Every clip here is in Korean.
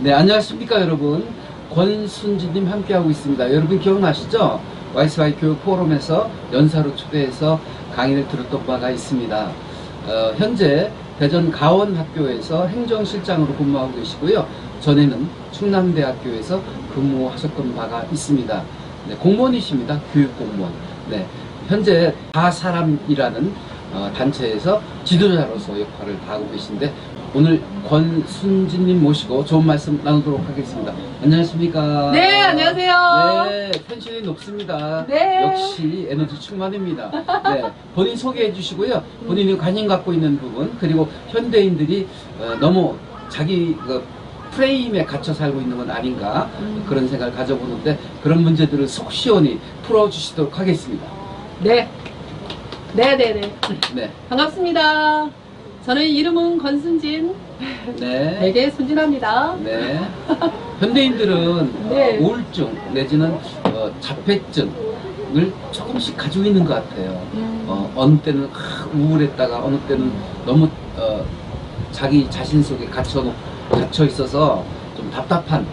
네, 안녕하십니까 여러분. 권순지님 함께하고 있습니다. 여러분 기억나시죠? YSY 교육 포럼에서 연사로 초대해서 강의를 들었던 바가 있습니다. 현재 대전 가원학교에서 행정실장으로 근무하고 계시고요. 전에는 충남대학교에서 근무하셨던 바가 있습니다. 네, 공무원이십니다. 교육공무원. 네, 현재 다사람이라는 단체에서 지도자로서 역할을 다하고 계신데 오늘 권순지님 모시고 좋은 말씀 나누도록 하겠습니다. 안녕하십니까? 네, 안녕하세요. 네, 텐션이 높습니다. 네. 역시 에너지 충만입니다. 네, 본인 소개해 주시고요. 본인이 관심 갖고 있는 부분, 그리고 현대인들이 너무 자기 프레임에 갇혀 살고 있는 건 아닌가 그런 생각을 가져보는데 그런 문제들을 속 시원히 풀어주시도록 하겠습니다. 네. 네네네. 네. 반갑습니다. 저는 이름은 권순진. 네. 되게 순진합니다. 네. 현대인들은 네. 우울증 내지는 자폐증을 조금씩 가지고 있는 것 같아요. 어느 때는 우울했다가 어느 때는 너무 자기 자신 속에 갇혀 있어서 좀 답답한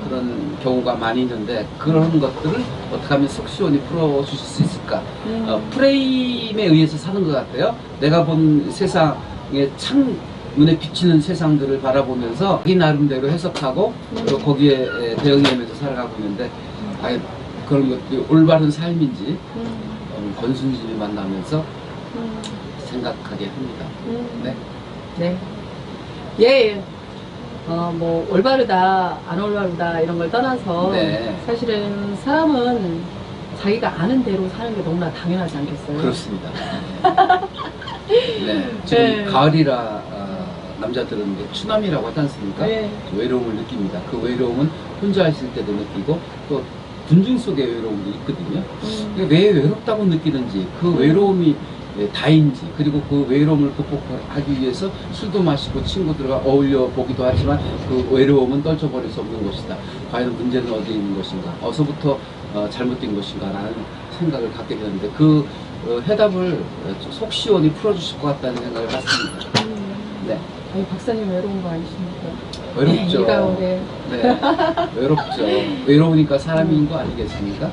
그런 경우가 많이 있는데 그런 것들을 어떻게 하면 속 시원히 풀어주실 수 있을까? 프레임에 의해서 사는 것 같아요. 내가 본 세상의 눈에 비치는 세상들을 바라보면서 자기 나름대로 해석하고 그리고 거기에 대응하면서 살아가고 있는데 그런 것들이 올바른 삶인지 권순진을 만나면서 생각하게 합니다. 네. 네. 예. 뭐 올바르다 안 올바르다 이런 걸 떠나서 네. 사실은 사람은 자기가 아는 대로 사는 게 너무나 당연하지 않겠어요? 그렇습니다. 네. 지금 네. 가을이라 남자들은 추남이라고 하지 않습니까? 네. 외로움을 느낍니다. 그 외로움은 혼자 있을 때도 느끼고 또 군중 속의 외로움도 있거든요. 왜 외롭다고 느끼는지 그 외로움이 다인지 그리고 그 외로움을 극복하기 위해서 술도 마시고 친구들과 어울려 보기도 하지만 그 외로움은 떨쳐버릴 수 없는 것이다. 과연 문제는 어디에 있는 것인가? 어디서부터 잘못된 것인가? 라는 생각을 갖게 되는데 그 해답을 속 시원히 풀어주실 것 같다는 생각을 갖습니다. 네. 아니, 박사님 외로운 거 아니십니까? 외롭죠. 이 가운데. 네. 외롭죠. 외로우니까 사람인 거 아니겠습니까?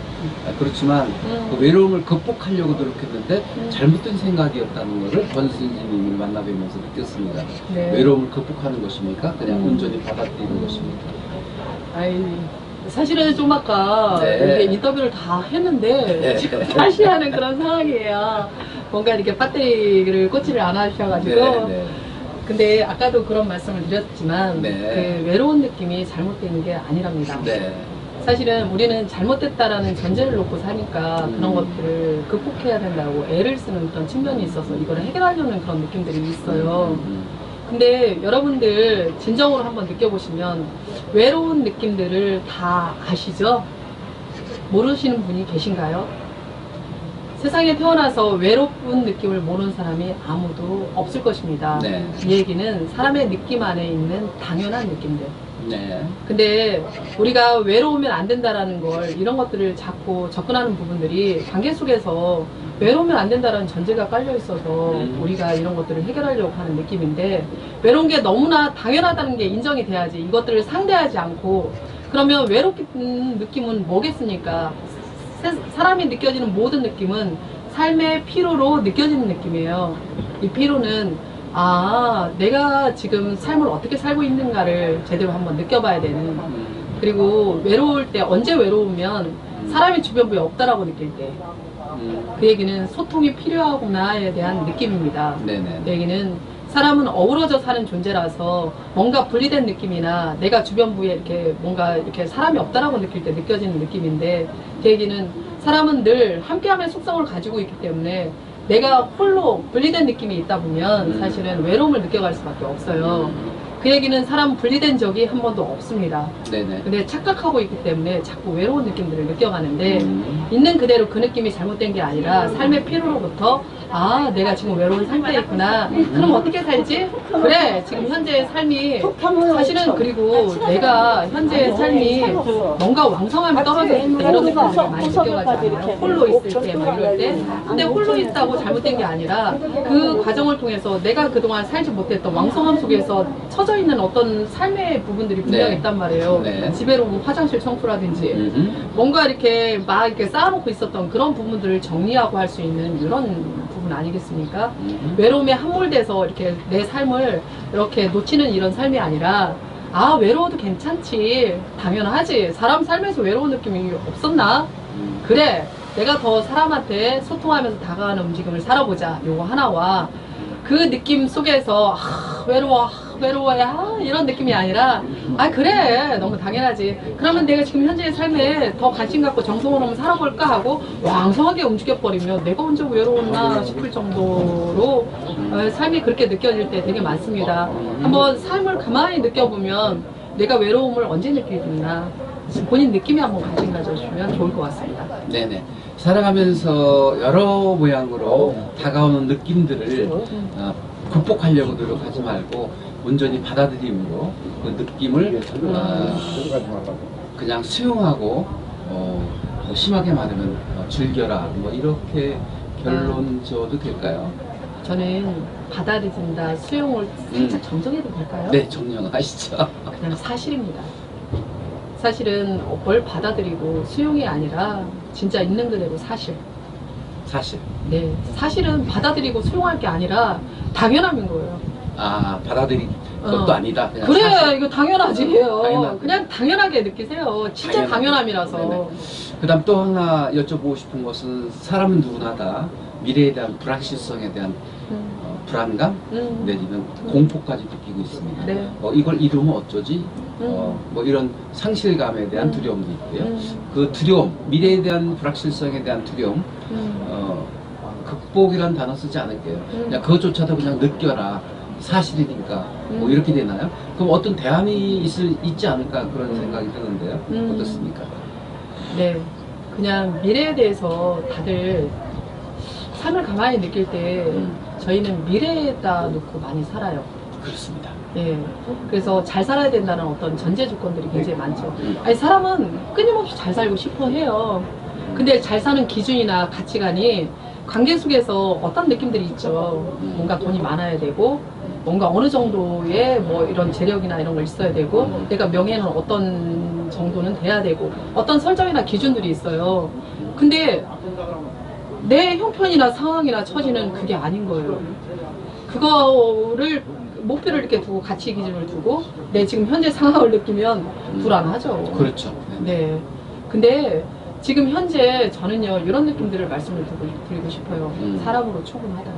그렇지만 그 외로움을 극복하려고 노력했는데 잘못된 생각이었다는 것을 권순지님을 만나뵈면서 느꼈습니다. 네. 외로움을 극복하는 것입니까? 그냥 온전히 받아들이는 것입니까? 아이, 사실은 좀 아까 네. 이렇게 인터뷰를 다 했는데 네. 지금 다시 하는 그런 상황이에요. 뭔가 이렇게 배터리를 꽂지를 않으셔가지고. 네, 네. 근데 아까도 그런 말씀을 드렸지만 네. 그 외로운 느낌이 잘못된 게 아니랍니다. 네. 사실은 우리는 잘못됐다라는 전제를 놓고 사니까 그런 것들을 극복해야 된다고 애를 쓰는 그런 측면이 있어서 이걸 해결하려는 그런 느낌들이 있어요. 근데 여러분들 진정으로 한번 느껴보시면 외로운 느낌들을 다 아시죠? 모르시는 분이 계신가요? 세상에 태어나서 외로운 느낌을 모르는 사람이 아무도 없을 것입니다. 네. 이 얘기는 사람의 느낌 안에 있는 당연한 느낌들. 네. 근데 우리가 외로우면 안 된다라는 걸 이런 것들을 자꾸 접근하는 부분들이 관계 속에서 외로우면 안 된다라는 전제가 깔려 있어서 우리가 이런 것들을 해결하려고 하는 느낌인데 외로운 게 너무나 당연하다는 게 인정이 돼야지 이것들을 상대하지 않고 그러면 외롭는 느낌은 뭐겠습니까? 사람이 느껴지는 모든 느낌은 삶의 피로로 느껴지는 느낌이에요. 이 피로는 내가 지금 삶을 어떻게 살고 있는가를 제대로 한번 느껴봐야 되는 그리고 외로울 때 언제 외로우면 사람이 주변부에 없다라고 느낄 때 그 얘기는 소통이 필요하구나에 대한 느낌입니다. 네네. 그 얘기는 사람은 어우러져 사는 존재라서 뭔가 분리된 느낌이나 내가 주변부에 이렇게 뭔가 이렇게 사람이 없다라고 느낄 때 느껴지는 느낌인데 그 얘기는 사람은 늘 함께함의 속성을 가지고 있기 때문에 내가 홀로 분리된 느낌이 있다 보면 사실은 외로움을 느껴갈 수밖에 없어요. 그 얘기는 사람 분리된 적이 한 번도 없습니다. 네네. 근데 착각하고 있기 때문에 자꾸 외로운 느낌들을 느껴가는데 있는 그대로 그 느낌이 잘못된 게 아니라 삶의 피로로부터 내가 지금 외로운 상태에 있구나. 그럼 어떻게 살지? 그래, 지금 현재의 삶이 사실은 그리고 내가 현재의 삶이 뭔가 왕성함이 떨어졌을 때 이런 느낌을 많이 느껴가지고 홀로 있을 때 막 이럴 때 근데 홀로 있다고 잘못된 게 아니라 그 과정을 통해서 내가 그동안 살지 못했던 왕성함 속에서 처져 빠져 있는 어떤 삶의 부분들이 분명히 네. 있단 말이에요. 네. 집에로 뭐 화장실 청소라든지 뭔가 이렇게 막 이렇게 쌓아놓고 있었던 그런 부분들을 정리하고 할 수 있는 이런 부분 아니겠습니까? 외로움에 함몰돼서 이렇게 내 삶을 이렇게 놓치는 이런 삶이 아니라 아, 외로워도 괜찮지. 당연하지. 사람 삶에서 외로운 느낌이 없었나? 그래. 내가 더 사람한테 소통하면서 다가가는 움직임을 살아보자. 요거 하나와 그 느낌 속에서 외로워, 외로워야 이런 느낌이 아니라 아, 그래. 너무 당연하지. 그러면 내가 지금 현재의 삶에 더 관심 갖고 정성을 한번 살아볼까 하고 왕성하게 움직여버리면 내가 언제 외로웠나 싶을 정도로 삶이 그렇게 느껴질 때 되게 많습니다. 한번 삶을 가만히 느껴보면 내가 외로움을 언제 느끼나 본인 느낌이 한번 관심 가져주시면 좋을 것 같습니다. 네네. 살아가면서 여러 모양으로 다가오는 느낌들을 극복하려고 노력하지 말고 온전히 받아들임으로 그 느낌을 그냥 수용하고 더 심하게 말하면 즐겨라 뭐 이렇게 결론 지어도 될까요? 저는 받아들인다, 수용을 살짝 정정해도 될까요? 네, 정정하시죠. 그냥 사실입니다. 사실은 뭘 받아들이고 수용이 아니라 진짜 있는 그대로 사실. 사실. 네, 사실은 받아들이고 수용할 게 아니라 당연함인 거예요. 아, 받아들인 것도 아니다. 그냥 그래, 사실. 이거 당연하지요. 당연하지. 그냥 당연하게 느끼세요. 진짜 당연함이라서. 네네. 그다음 또 하나 여쭤보고 싶은 것은 사람은 누구나 다 미래에 대한 불확실성에 대한 불안감 내지는 공포까지 느끼고 있습니다. 네. 이걸 이루면 어쩌지? 뭐 이런 상실감에 대한 두려움도 있고요. 그 두려움, 미래에 대한 불확실성에 대한 두려움, 극복이라는 단어 쓰지 않을게요. 그냥 그것조차도 그냥 느껴라. 사실이니까 뭐 이렇게 되나요? 그럼 어떤 대안이 있지 않을까 그런 생각이 드는데요. 어떻습니까? 네, 그냥 미래에 대해서 다들 삶을 가만히 느낄 때 저희는 미래에다 놓고 많이 살아요. 그렇습니다. 예. 그래서 잘 살아야 된다는 어떤 전제 조건들이 굉장히 많죠. 아니, 사람은 끊임없이 잘 살고 싶어 해요. 근데 잘 사는 기준이나 가치관이 관계 속에서 어떤 느낌들이 있죠. 뭔가 돈이 많아야 되고, 뭔가 어느 정도의 뭐 이런 재력이나 이런 걸 있어야 되고, 내가 명예는 어떤 정도는 돼야 되고, 어떤 설정이나 기준들이 있어요. 근데 내 형편이나 상황이나 처지는 그게 아닌 거예요. 그거를 목표를 이렇게 두고 가치 기준을 두고 내 지금 현재 상황을 느끼면 불안하죠. 그렇죠. 네. 근데 지금 현재 저는요 이런 느낌들을 말씀을 드리고 싶어요. 사람으로 충분하다.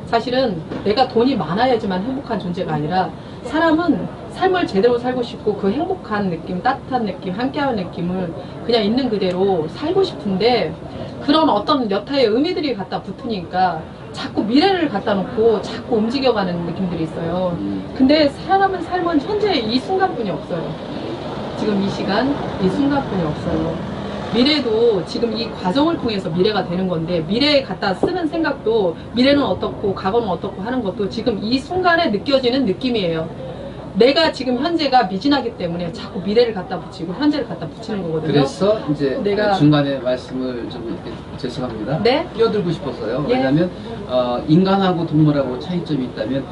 사실은 내가 돈이 많아야지만 행복한 존재가 아니라 사람은 삶을 제대로 살고 싶고 그 행복한 느낌, 따뜻한 느낌, 함께하는 느낌을 그냥 있는 그대로 살고 싶은데 그런 어떤 여타의 의미들이 갖다 붙으니까 자꾸 미래를 갖다 놓고 자꾸 움직여가는 느낌들이 있어요. 근데 사람은 삶은 현재 이 순간뿐이 없어요. 지금 이 시간, 이 순간뿐이 없어요. 미래도 지금 이 과정을 통해서 미래가 되는 건데 미래에 갖다 쓰는 생각도 미래는 어떻고 과거는 어떻고 하는 것도 지금 이 순간에 느껴지는 느낌이에요. 내가 지금 현재가 미진하기 때문에 자꾸 미래를 갖다 붙이고 현재를 갖다 붙이는 거거든요. 그래서 이제 내가- 중간에 말씀을 좀 이렇게 죄송합니다. 네? 끼어들고 싶어서요. 예. 왜냐하면 인간하고 동물하고 차이점이 있다면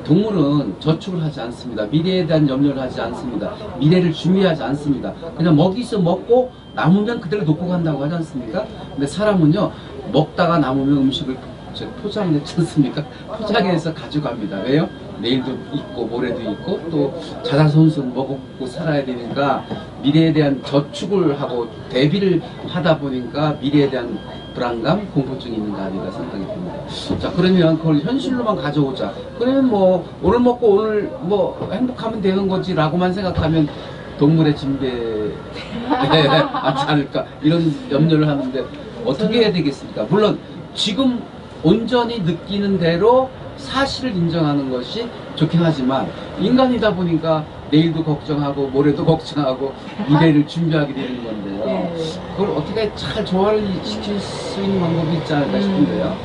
동물은 저축을 하지 않습니다. 미래에 대한 염려를 하지 않습니다. 미래를 준비하지 않습니다. 그냥 먹이 있어 먹고 남으면 그대로 놓고 간다고 하지 않습니까? 근데 사람은요 먹다가 남으면 음식을 포장했지 않습니까? 포장해서 가져갑니다. 왜요? 내일도 있고 모레도 있고 또 자자손손 먹고 살아야 되니까 미래에 대한 저축을 하고 대비를 하다 보니까 미래에 대한 불안감, 공포증이 있는 거 아닌가 생각이 듭니다. 자, 그러면 그걸 현실로만 가져오자. 그러면 뭐 오늘 먹고 오늘 뭐 행복하면 되는 거지라고만 생각하면 동물의 진배하지 않을까 이런 염려를 하는데 어떻게 해야 되겠습니까? 물론 지금 온전히 느끼는 대로 사실을 인정하는 것이 좋긴 하지만 인간이다 보니까 내일도 걱정하고 모레도 걱정하고 미래를 준비하게 되는 건데요. 네. 그걸 어떻게 잘 조화를 시킬 수 있는 방법이 있지 않을까 싶은데요.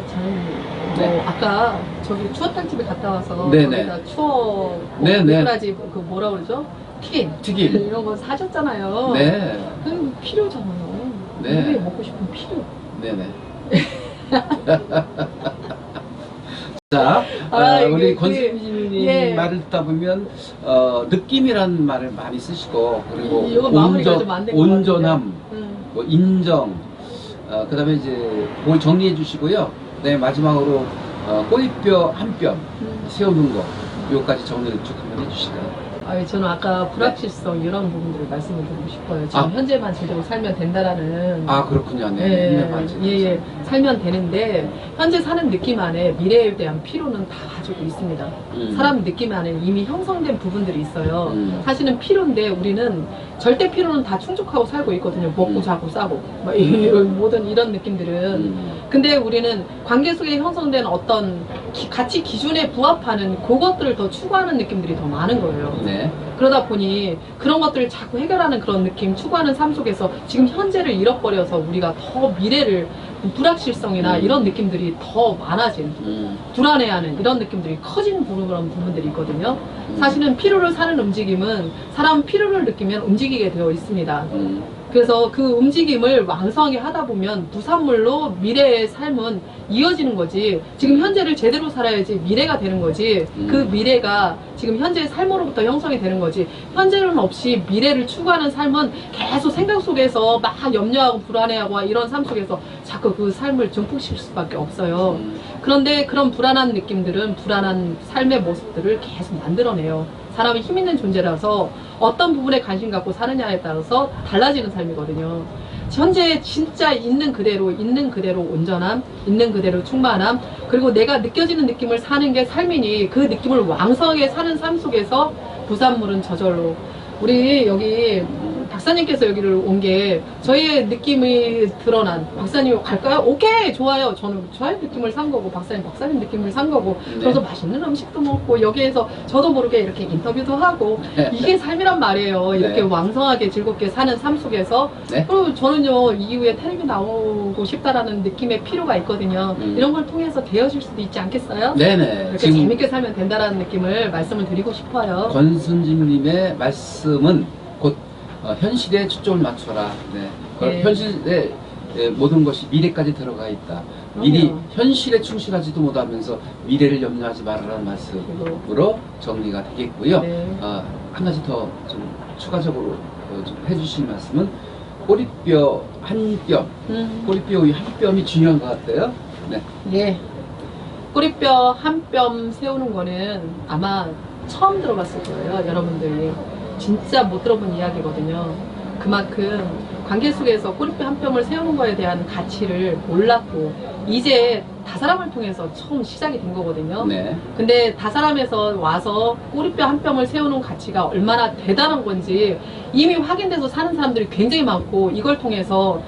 저는 뭐 네. 아까 저기 추어탕집에 갔다 와서 네네. 거기다 추어 네네. 미꾸라지 그 뭐라 그러죠? 튀김 튀김. 이런 거 사줬잖아요. 네. 그럼 필요잖아요. 네. 입에 먹고 싶은 필요. 네네. 자, 우리 이게 권수민님 예. 말을 듣다 보면 느낌이라는 말을 많이 쓰시고, 그리고 이거 마무리가 좀 안 된 것 온전함, 같은데. 뭐 인정, 그다음에 이제 뭘 정리해 주시고요. 네, 마지막으로 꼬리뼈 한 뼘 세우는 거, 요까지 정리를 쭉 한번 해주실까요? 저는 아까 불확실성 이런 부분들을 말씀을 드리고 싶어요. 지금 아. 현재만 제대로 살면 된다라는. 아, 그렇군요. 네. 예, 살면 되는데 현재 사는 느낌 안에 미래에 대한 피로는 다 가지고 있습니다. 사람 느낌 안에 이미 형성된 부분들이 있어요. 사실은 피로인데 우리는 절대 피로는 다 충족하고 살고 있거든요. 먹고 자고 싸고 뭐 이런 모든 이런 느낌들은. 근데 우리는 관계 속에 형성된 어떤 가치 기준에 부합하는 그것들을 더 추구하는 느낌들이 더 많은 거예요. 네. 그러다 보니 그런 것들을 자꾸 해결하는 그런 느낌, 추구하는 삶 속에서 지금 현재를 잃어버려서 우리가 더 미래를 불확실성이나 이런 느낌들이 더 많아진, 불안해하는 이런 느낌들이 커지는 그런 부분들이 있거든요. 사실은 필요를 사는 움직임은 사람 필요를 느끼면 움직이게 되어 있습니다. 그래서 그 움직임을 왕성하게 하다 보면 부산물로 미래의 삶은 이어지는 거지. 지금 현재를 제대로 살아야지 미래가 되는 거지. 그 미래가 지금 현재의 삶으로부터 형성이 되는 거지. 현재는 없이 미래를 추구하는 삶은 계속 생각 속에서 막 염려하고 불안해하고 이런 삶 속에서 자꾸 그 삶을 증폭시킬 수밖에 없어요. 그런데 그런 불안한 느낌들은 불안한 삶의 모습들을 계속 만들어내요. 사람이 힘 있는 존재라서 어떤 부분에 관심 갖고 사느냐에 따라서 달라지는 삶이거든요. 현재 진짜 있는 그대로 온전함, 있는 그대로 충만함, 그리고 내가 느껴지는 느낌을 사는 게 삶이니 그 느낌을 왕성하게 사는 삶 속에서 부산물은 저절로. 우리 여기 박사님께서 여기를 온 게 저희의 느낌이 드러난, 박사님 갈까요? 오케이, 좋아요. 저는 저의 느낌을 산 거고 박사님 느낌을 산 거고. 네. 그래서 맛있는 음식도 먹고 여기에서 저도 모르게 이렇게 인터뷰도 하고 이게 삶이란 말이에요. 이렇게 네. 왕성하게 즐겁게 사는 삶 속에서. 네. 그리고 저는요 이후에 텔레비 나오고 싶다라는 느낌의 필요가 있거든요. 이런 걸 통해서 되어질 수도 있지 않겠어요? 네네. 이렇게 지금 재밌게 살면 된다라는 느낌을 말씀을 드리고 싶어요. 권순진님의 말씀은 곧 현실에 초점을 맞춰라. 네. 네. 현실에 모든 것이 미래까지 들어가 있다. 미리 현실에 충실하지도 못하면서 미래를 염려하지 말아라는 말씀으로 정리가 되겠고요. 네. 한 가지 더 좀 추가적으로 좀 해주실 말씀은 꼬리뼈 한 뼘, 꼬리뼈 한 뼘이 중요한 것 같아요. 네. 예. 꼬리뼈 한 뼘 세우는 거는 아마 처음 들어봤을 거예요, 여러분들이. 진짜 못 들어본 이야기거든요. 그만큼 관계 속에서 꼬리뼈 한 뼘을 세우는 거에 대한 가치를 몰랐고 이제 다사람을 통해서 처음 시작이 된 거거든요. 네. 근데 다사람에서 와서 꼬리뼈 한 뼘을 세우는 가치가 얼마나 대단한 건지 이미 확인돼서 사는 사람들이 굉장히 많고 이걸 통해서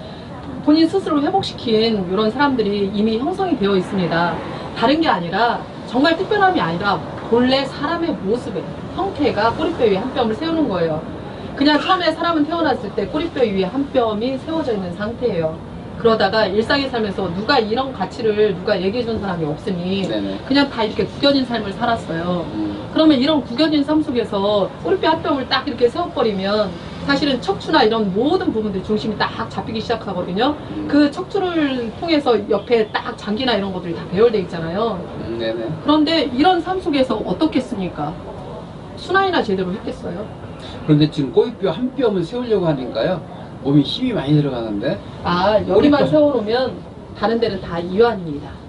본인 스스로 회복시킨 이런 사람들이 이미 형성이 되어 있습니다. 다른 게 아니라 정말 특별함이 아니라 본래 사람의 모습의 형태가 꼬리뼈 위에 한 뼘을 세우는 거예요. 그냥 처음에 사람은 태어났을 때 꼬리뼈 위에 한 뼘이 세워져 있는 상태예요. 그러다가 일상에 살면서 누가 이런 가치를 누가 얘기해 준 사람이 없으니 네네. 그냥 다 이렇게 구겨진 삶을 살았어요. 그러면 이런 구겨진 삶 속에서 꼬리뼈 한 뼘을 딱 이렇게 세워버리면 사실은 척추나 이런 모든 부분들이 중심이 딱 잡히기 시작하거든요. 그 척추를 통해서 옆에 딱 장기나 이런 것들이 다 배열돼 있잖아요. 네네. 그런데 이런 삶 속에서 어떻겠습니까? 순환이나 제대로 했겠어요? 그런데 지금 꼬리뼈 한 뼘을 세우려고 하니까요. 몸이 힘이 많이 들어가는데. 여기만 세워놓으면 다른 데는 다 이완입니다.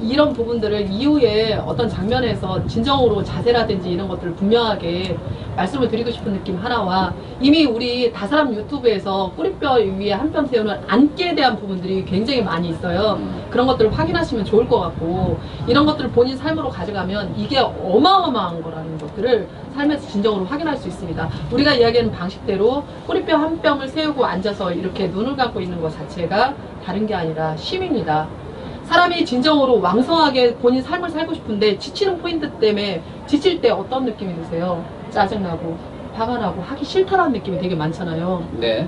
이런 부분들을 이후에 어떤 장면에서 진정으로 자세라든지 이런 것들을 분명하게 말씀을 드리고 싶은 느낌 하나와 이미 우리 다사람 유튜브에서 꼬리뼈 위에 한 뼘 세우는 앉기에 대한 부분들이 굉장히 많이 있어요. 그런 것들을 확인하시면 좋을 것 같고 이런 것들을 본인 삶으로 가져가면 이게 어마어마한 거라는 것들을 삶에서 진정으로 확인할 수 있습니다. 우리가 이야기하는 방식대로 꼬리뼈 한 뼘을 세우고 앉아서 이렇게 눈을 감고 있는 것 자체가 다른 게 아니라 쉼입니다. 사람이 진정으로 왕성하게 본인 삶을 살고 싶은데 지치는 포인트 때문에 지칠 때 어떤 느낌이 드세요? 짜증나고 화가 나고 하기 싫다라는 느낌이 되게 많잖아요. 네.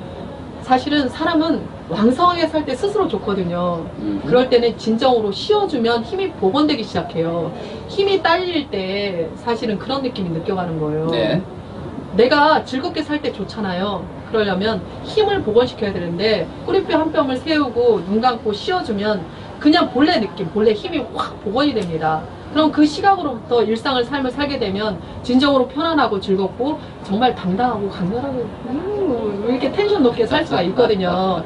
사실은 사람은 왕성하게 살 때 스스로 좋거든요. 그럴 때는 진정으로 쉬어주면 힘이 복원되기 시작해요. 힘이 딸릴 때 사실은 그런 느낌이 느껴가는 거예요. 네. 내가 즐겁게 살 때 좋잖아요. 그러려면 힘을 복원시켜야 되는데 꼬리뼈 한 뼘을 세우고 눈 감고 쉬어주면 그냥 본래 느낌, 본래 힘이 확 복원이 됩니다. 그럼 그 시각으로부터 일상을 삶을 살게 되면 진정으로 편안하고 즐겁고 정말 당당하고 강렬하고 이렇게 텐션 높게 살 수가 있거든요.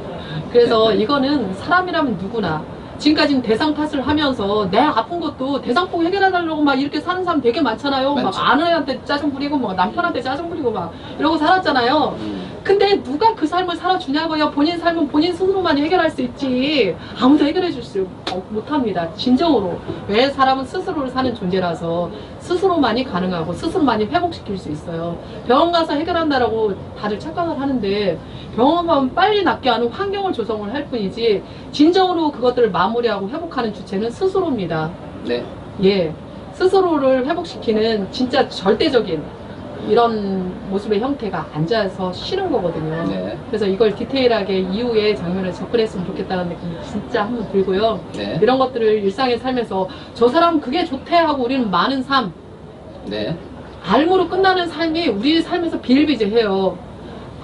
그래서 이거는 사람이라면 누구나 지금까지는 대상 탓을 하면서 내 아픈 것도 대상폭 해결해달라고 막 이렇게 사는 사람 되게 많잖아요. 막 많죠. 아내한테 짜증 부리고 막 남편한테 짜증 부리고 막 이러고 살았잖아요. 근데 누가 그 삶을 살아주냐고요. 본인 삶은 본인 스스로만 해결할 수 있지 아무도 해결해 줄 수 못합니다. 진정으로. 왜 사람은 스스로를 사는 존재라서 스스로만이 가능하고 스스로만이 회복시킬 수 있어요. 병원 가서 해결한다라고 다들 착각을 하는데 병원 가면 빨리 낫게 하는 환경을 조성을 할 뿐이지 진정으로 그것들을 마무리하고 회복하는 주체는 스스로입니다. 네. 예, 스스로를 회복시키는 진짜 절대적인 이런 모습의 형태가 앉아서 쉬는 거거든요. 네. 그래서 이걸 디테일하게 이후의 장면을 접근했으면 좋겠다는 느낌이 진짜 한번 들고요. 네. 이런 것들을 일상에 살면서 저 사람 그게 좋대 하고 우리는 많은 삶, 네. 알무로 끝나는 삶이 우리 삶에서 비일비재해요.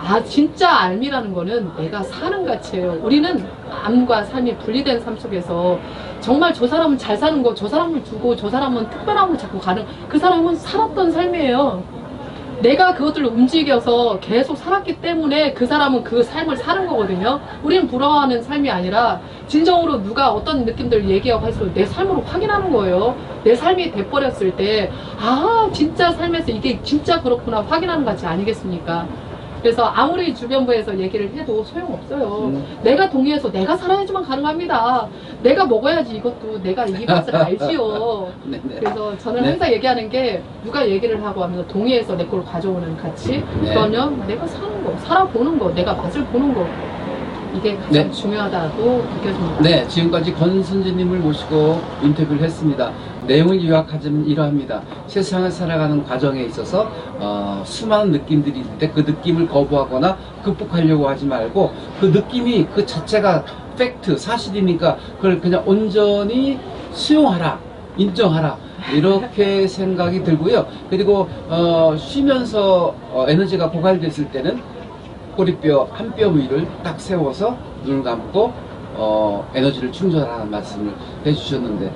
아, 진짜 알미라는 거는 내가 사는 가치예요. 우리는 암과 삶이 분리된 삶 속에서 정말 저 사람은 잘 사는 거, 저 사람을 두고 저 사람은 특별함을 찾고 가는 그 사람은 살았던 삶이에요. 내가 그것들을 움직여서 계속 살았기 때문에 그 사람은 그 삶을 사는 거거든요. 우리는 부러워하는 삶이 아니라 진정으로 누가 어떤 느낌들을 얘기하고 할수록 내 삶으로 확인하는 거예요. 내 삶이 돼버렸을 때 아, 진짜 삶에서 이게 진짜 그렇구나 확인하는 가치 아니겠습니까? 그래서 아무리 주변부에서 얘기를 해도 소용없어요. 내가 동의해서 내가 살아야지만 가능합니다. 내가 먹어야지 이것도 내가 이 맛을 알지요. 네. 네. 그래서 저는 네. 항상 얘기하는 게 누가 얘기를 하고 하면서 동의해서 내 걸 가져오는 가치 네. 그러면 내가 사는 거, 살아보는 거, 내가 맛을 보는 거 이게 가장 네. 중요하다고 느껴집니다. 네, 지금까지 권순지님을 모시고 인터뷰를 했습니다. 내용을 요약하자면 이러합니다. 세상을 살아가는 과정에 있어서 수많은 느낌들이 있는데 그 느낌을 거부하거나 극복하려고 하지 말고 그 느낌이 그 자체가 팩트, 사실이니까 그걸 그냥 온전히 수용하라, 인정하라 이렇게 생각이 들고요. 그리고 쉬면서 에너지가 고갈됐을 때는 꼬리뼈 한 뼘 위를 딱 세워서 눈을 감고 에너지를 충전하라는 말씀을 해주셨는데